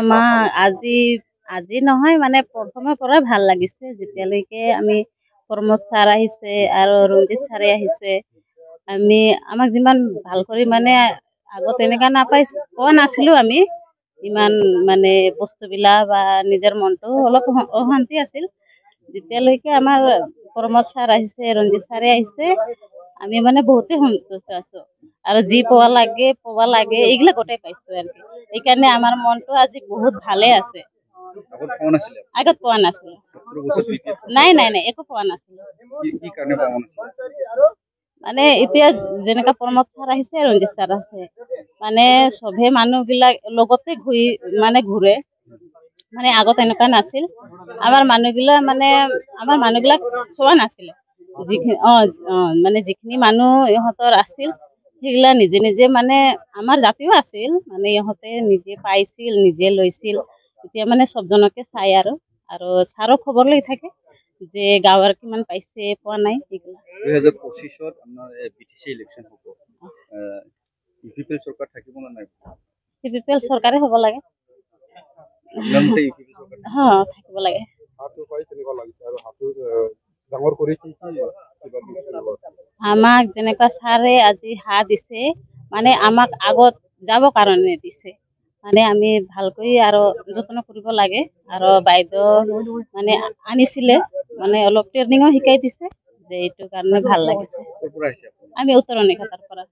আমাৰ আজি নহয় মানে প্ৰথমৰ পৰাই ভাল লাগিছে যেতিয়ালৈকে আমি প্ৰমোদ ছাৰ আহিছে আৰু ৰঞ্জিত ছাৰে আহিছে আমি আমাক যিমান ভাল কৰি মানে আগত এনেকা পোৱা নাছিলো আমি ইমান মানে বস্তুবিলাক বা নিজৰ মনটো অলপ অশান্তি আছিল যেতিয়ালৈকে আমাৰ প্ৰমোদ ছাৰ আহিছে ৰঞ্জিত ছাৰে আহিছে আমি মানে বহুতে সন্তুষ্ট আছো আৰু যি পোৱা লাগে এইগিলা গোটেই পাইছো আৰু এইকাৰণে আমাৰ মনটো আজি বহুত ভালে আছে আগত পোৱা নাছিলো নাই একো পোৱা নাছিলো মানে এতিয়া যেনেকা প্ৰমোদ ছাৰ আহিছে ৰঞ্জিত ছাৰ আছে মানে চবে মানুহবিলাক লগতে ঘূৰে মানে আগত এনেকুৱা নাছিল আমাৰ মানুহবিলাক চোৱা নাছিলে যিখিনি মানে যিখিনি মানুহ ইহঁতৰ আছিল সেইগিলা নিজে নিজে মানে আমাৰ জাতিও আছিল মানে ইহঁতে নিজে পাইছিল নিজে লৈছিল এতিয়া মানে চবজনকে চাই আৰু ছাৰো খবৰ লৈ থাকে যে গাঁৱৰ কিমান পাইছে পোৱা নাই সেইগিলা 2025 আপোনাৰ বিটিচি ইলেকশ্যন হ'ব ইউপিপিএল চৰকাৰ থাকিব নে নাই ইউপিপিএল চৰকাৰে হ'ব লাগে আপোনাৰ মতে ইউপিপিএল চৰকাৰ থাকিব লাগে আমাক যেনেকুৱা ছাৰে আজি হাত দিছে মানে আমাক আগত যাব কাৰণে দিছে মানে আমি ভালকৈ আৰু যত্ন কৰিব লাগে আৰু বাইদেউ মানে আনিছিলে মানে অলপ ট্ৰেইনিঙো শিকাই দিছে যে এইটো কাৰণে ভাল লাগিছে আমি উত্তৰণি খাটাৰ পৰা